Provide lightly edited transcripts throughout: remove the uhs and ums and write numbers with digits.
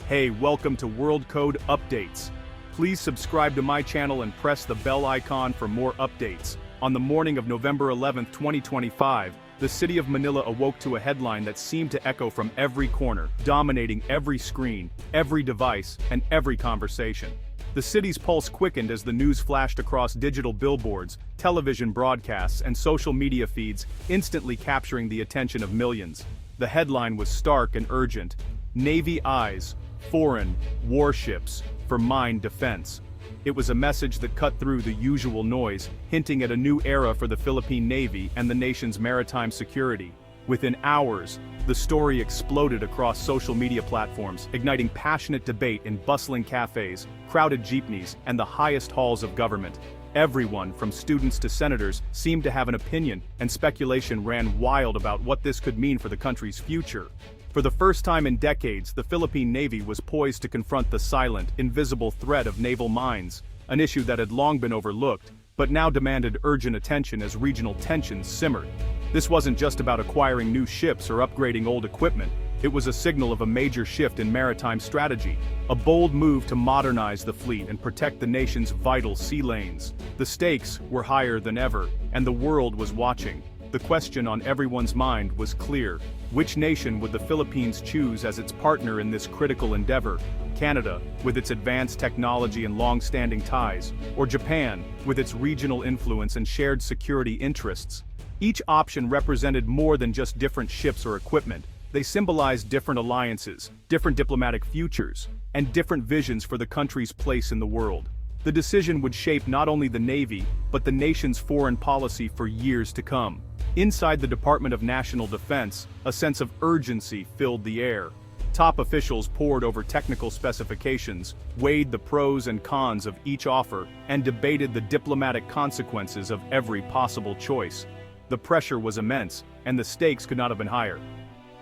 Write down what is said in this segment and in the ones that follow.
Hey, welcome to World Code Updates. Please subscribe to my channel and press the bell icon for more updates. On the morning of November 11, 2025, the city of Manila awoke to a headline that seemed to echo from every corner, dominating every screen, every device, and every conversation. The city's pulse quickened as the news flashed across digital billboards, television broadcasts, and social media feeds, instantly capturing the attention of millions. The headline was stark and urgent: Navy eyes foreign warships for mine defense. It was a message that cut through the usual noise, hinting at a new era for the Philippine Navy and the nation's maritime security. Within hours, the story exploded across social media platforms, igniting passionate debate in bustling cafes, crowded jeepneys, and the highest halls of government. Everyone, from students to senators, seemed to have an opinion, and speculation ran wild about what this could mean for the country's future. For the first time in decades, the Philippine Navy was poised to confront the silent, invisible threat of naval mines, an issue that had long been overlooked, but now demanded urgent attention as regional tensions simmered. This wasn't just about acquiring new ships or upgrading old equipment. It was a signal of a major shift in maritime strategy, a bold move to modernize the fleet and protect the nation's vital sea lanes. The stakes were higher than ever, and the world was watching. The question on everyone's mind was clear: which nation would the Philippines choose as its partner in this critical endeavor? Canada, with its advanced technology and long-standing ties, or Japan, with its regional influence and shared security interests? Each option represented more than just different ships or equipment. They symbolized different alliances, different diplomatic futures, and different visions for the country's place in the world. The decision would shape not only the Navy, but the nation's foreign policy for years to come. Inside the Department of National Defense, a sense of urgency filled the air. Top officials pored over technical specifications, weighed the pros and cons of each offer, and debated the diplomatic consequences of every possible choice. The pressure was immense, and the stakes could not have been higher.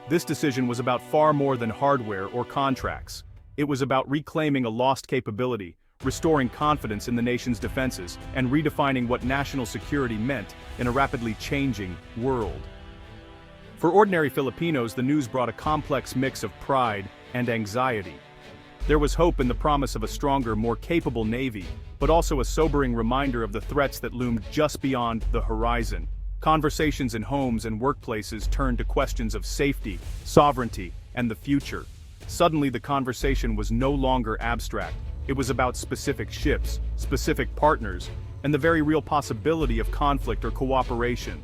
This decision was about far more than hardware or contracts. It was about reclaiming a lost capability, restoring confidence in the nation's defenses, and redefining what national security meant in a rapidly changing world. For ordinary Filipinos, the news brought a complex mix of pride and anxiety. There was hope in the promise of a stronger, more capable Navy, but also a sobering reminder of the threats that loomed just beyond the horizon. Conversations in homes and workplaces turned to questions of safety, sovereignty, and the future. Suddenly, the conversation was no longer abstract. It was about specific ships, specific partners, and the very real possibility of conflict or cooperation.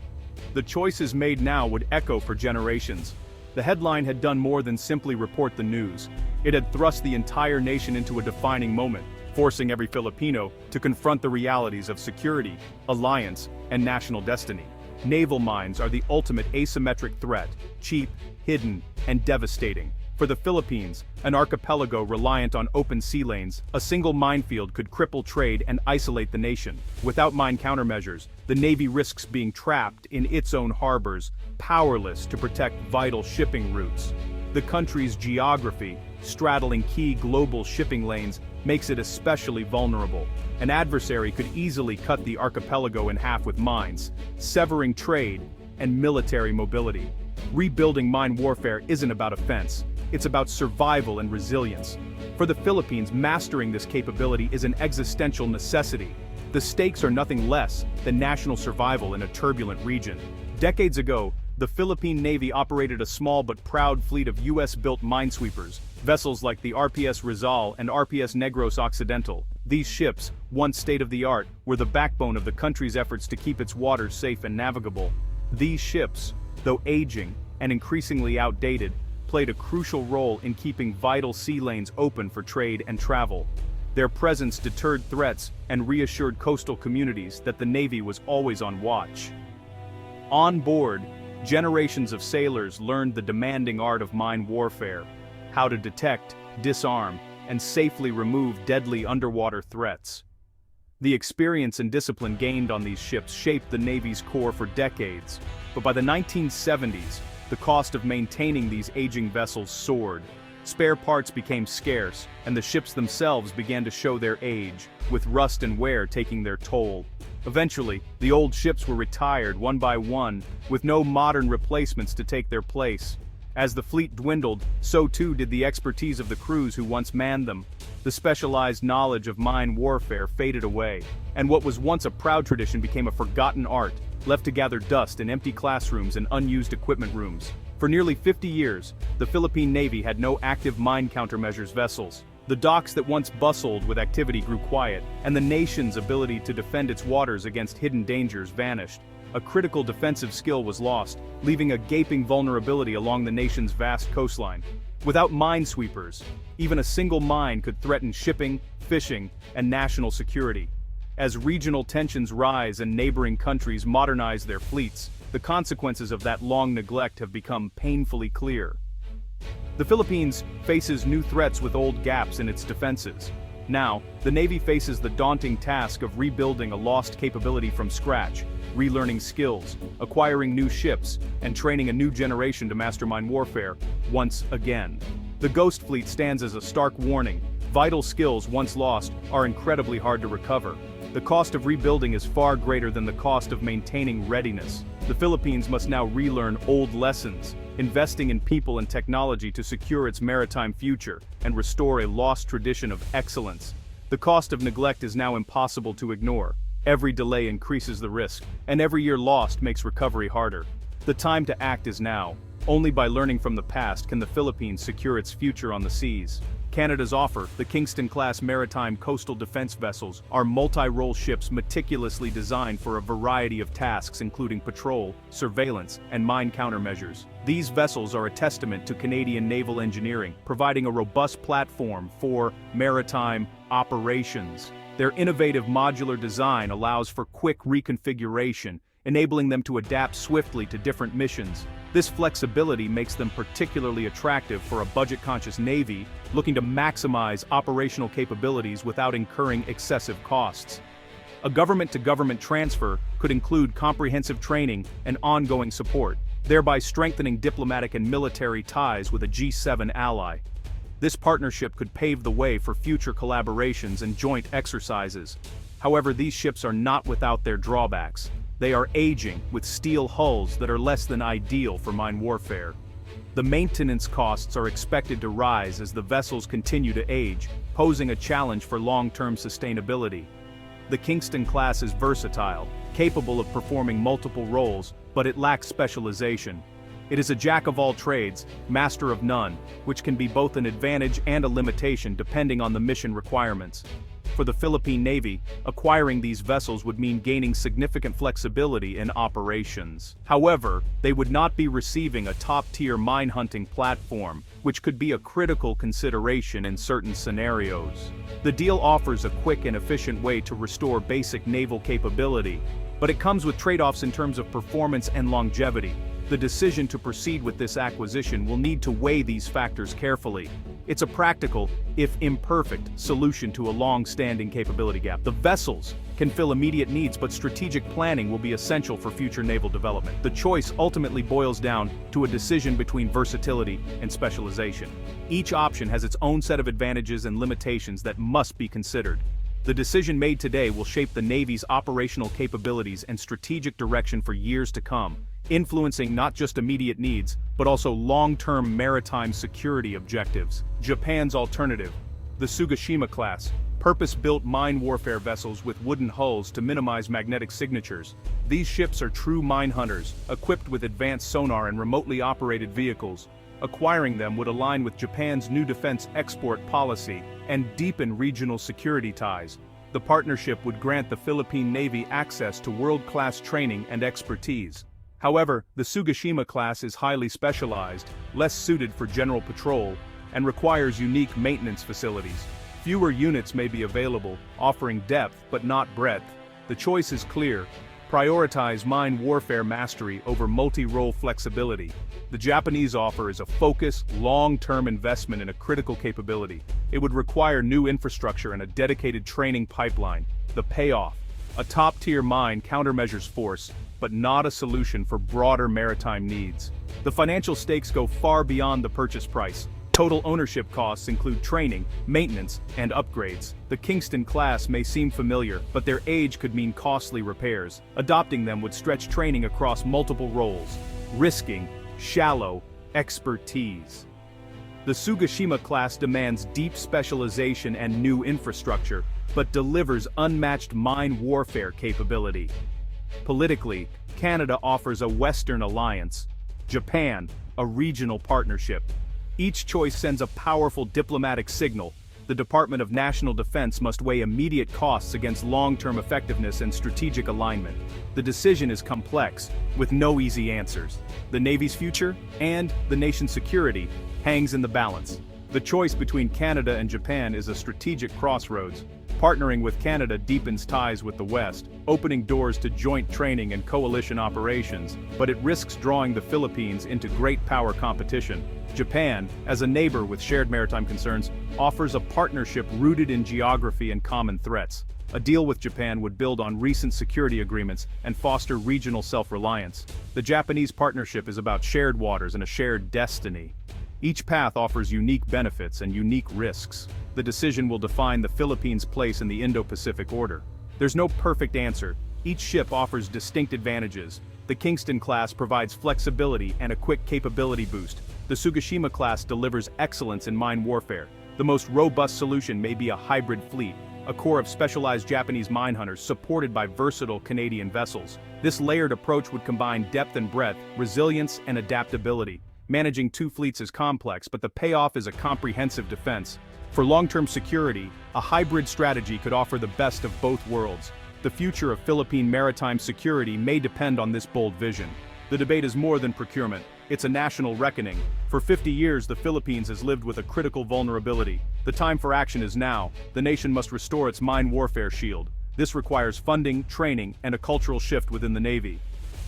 The choices made now would echo for generations. The headline had done more than simply report the news. It had thrust the entire nation into a defining moment, forcing every Filipino to confront the realities of security, alliance, and national destiny. Naval mines are the ultimate asymmetric threat: cheap, hidden, and devastating. For the Philippines, an archipelago reliant on open sea lanes, a single minefield could cripple trade and isolate the nation. Without mine countermeasures, the Navy risks being trapped in its own harbors, powerless to protect vital shipping routes. The country's geography, straddling key global shipping lanes, makes it especially vulnerable. An adversary could easily cut the archipelago in half with mines, severing trade and military mobility. Rebuilding mine warfare isn't about offense. It's about survival and resilience. For the Philippines, mastering this capability is an existential necessity. The stakes are nothing less than national survival in a turbulent region. Decades ago, the Philippine Navy operated a small but proud fleet of US-built minesweepers, vessels like the RPS Rizal and RPS Negros Occidental. These ships, once state-of-the-art, were the backbone of the country's efforts to keep its waters safe and navigable. These ships, though aging and increasingly outdated, played a crucial role in keeping vital sea lanes open for trade and travel. Their presence deterred threats and reassured coastal communities that the Navy was always on watch. On board, generations of sailors learned the demanding art of mine warfare: how to detect, disarm, and safely remove deadly underwater threats. The experience and discipline gained on these ships shaped the Navy's core for decades, but by the 1970s, the cost of maintaining these aging vessels soared. Spare parts became scarce, and the ships themselves began to show their age, with rust and wear taking their toll. Eventually, the old ships were retired one by one, with no modern replacements to take their place. As the fleet dwindled, so too did the expertise of the crews who once manned them. The specialized knowledge of mine warfare faded away, and what was once a proud tradition became a forgotten art, left to gather dust in empty classrooms and unused equipment rooms. For nearly 50 years, the Philippine Navy had no active mine countermeasures vessels. The docks that once bustled with activity grew quiet, and the nation's ability to defend its waters against hidden dangers vanished. A critical defensive skill was lost, leaving a gaping vulnerability along the nation's vast coastline. Without minesweepers, even a single mine could threaten shipping, fishing, and national security. As regional tensions rise and neighboring countries modernize their fleets, the consequences of that long neglect have become painfully clear. The Philippines faces new threats with old gaps in its defenses. Now, the Navy faces the daunting task of rebuilding a lost capability from scratch, relearning skills, acquiring new ships, and training a new generation to master mine warfare once again. The Ghost Fleet stands as a stark warning. Vital skills once lost are incredibly hard to recover. The cost of rebuilding is far greater than the cost of maintaining readiness. The Philippines must now relearn old lessons, investing in people and technology to secure its maritime future and restore a lost tradition of excellence. The cost of neglect is now impossible to ignore. Every delay increases the risk, and every year lost makes recovery harder. The time to act is now. Only by learning from the past can the Philippines secure its future on the seas. Canada's offer, the Kingston-class maritime coastal defense vessels, are multi-role ships meticulously designed for a variety of tasks including patrol, surveillance, and mine countermeasures. These vessels are a testament to Canadian naval engineering, providing a robust platform for maritime operations. Their innovative modular design allows for quick reconfiguration, enabling them to adapt swiftly to different missions. This flexibility makes them particularly attractive for a budget-conscious Navy looking to maximize operational capabilities without incurring excessive costs. A government-to-government transfer could include comprehensive training and ongoing support, thereby strengthening diplomatic and military ties with a G7 ally. This partnership could pave the way for future collaborations and joint exercises. However, these ships are not without their drawbacks. They are aging, with steel hulls that are less than ideal for mine warfare. The maintenance costs are expected to rise as the vessels continue to age, posing a challenge for long-term sustainability. The Kingston class is versatile, capable of performing multiple roles, but it lacks specialization. It is a jack of all trades, master of none, which can be both an advantage and a limitation depending on the mission requirements. For the Philippine Navy, acquiring these vessels would mean gaining significant flexibility in operations. However, they would not be receiving a top-tier mine-hunting platform, which could be a critical consideration in certain scenarios. The deal offers a quick and efficient way to restore basic naval capability, but it comes with trade-offs in terms of performance and longevity. The decision to proceed with this acquisition will need to weigh these factors carefully. It's a practical, if imperfect, solution to a long-standing capability gap. The vessels can fill immediate needs, but strategic planning will be essential for future naval development. The choice ultimately boils down to a decision between versatility and specialization. Each option has its own set of advantages and limitations that must be considered. The decision made today will shape the Navy's operational capabilities and strategic direction for years to come, influencing not just immediate needs, but also long-term maritime security objectives. Japan's alternative, the Sugashima class, purpose-built mine warfare vessels with wooden hulls to minimize magnetic signatures. These ships are true mine hunters, equipped with advanced sonar and remotely operated vehicles. Acquiring them would align with Japan's new defense export policy and deepen regional security ties. The partnership would grant the Philippine Navy access to world-class training and expertise. However, the Sugashima class is highly specialized, less suited for general patrol, and requires unique maintenance facilities. Fewer units may be available, offering depth but not breadth. The choice is clear. Prioritize mine warfare mastery over multi-role flexibility. The Japanese offer is a focused, long-term investment in a critical capability. It would require new infrastructure and a dedicated training pipeline. The payoff: a top-tier mine countermeasures force, but not a solution for broader maritime needs. The financial stakes go far beyond the purchase price. Total ownership costs include training, maintenance, and upgrades. The Kingston class may seem familiar, but their age could mean costly repairs. Adopting them would stretch training across multiple roles, risking shallow, expertise. The Sugashima class demands deep specialization and new infrastructure, but delivers unmatched mine warfare capability. Politically, Canada offers a Western alliance, Japan, a regional partnership. Each choice sends a powerful diplomatic signal. The Department of National Defense must weigh immediate costs against long-term effectiveness and strategic alignment. The decision is complex, with no easy answers. The Navy's future, and the nation's security, hangs in the balance. The choice between Canada and Japan is a strategic crossroads. Partnering with Canada deepens ties with the West, opening doors to joint training and coalition operations, but it risks drawing the Philippines into great power competition. Japan, as a neighbor with shared maritime concerns, offers a partnership rooted in geography and common threats. A deal with Japan would build on recent security agreements and foster regional self-reliance. The Japanese partnership is about shared waters and a shared destiny. Each path offers unique benefits and unique risks. The decision will define the Philippines' place in the Indo-Pacific order. There's no perfect answer. Each ship offers distinct advantages. The Kingston class provides flexibility and a quick capability boost. The Sugashima class delivers excellence in mine warfare. The most robust solution may be a hybrid fleet, a corps of specialized Japanese mine hunters supported by versatile Canadian vessels. This layered approach would combine depth and breadth, resilience and adaptability. Managing two fleets is complex, but the payoff is a comprehensive defense. For long-term security, a hybrid strategy could offer the best of both worlds. The future of Philippine maritime security may depend on this bold vision. The debate is more than procurement. It's a national reckoning. For 50 years, the Philippines has lived with a critical vulnerability. The time for action is now. The nation must restore its mine warfare shield. This requires funding, training, and a cultural shift within the Navy.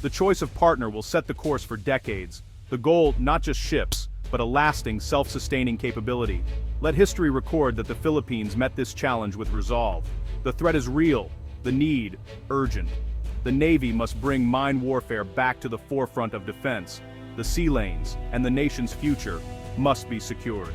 The choice of partner will set the course for decades. The goal, not just ships, but a lasting, self-sustaining capability. Let history record that the Philippines met this challenge with resolve. The threat is real, the need, urgent. The Navy must bring mine warfare back to the forefront of defense. The sea lanes and the nation's future must be secured.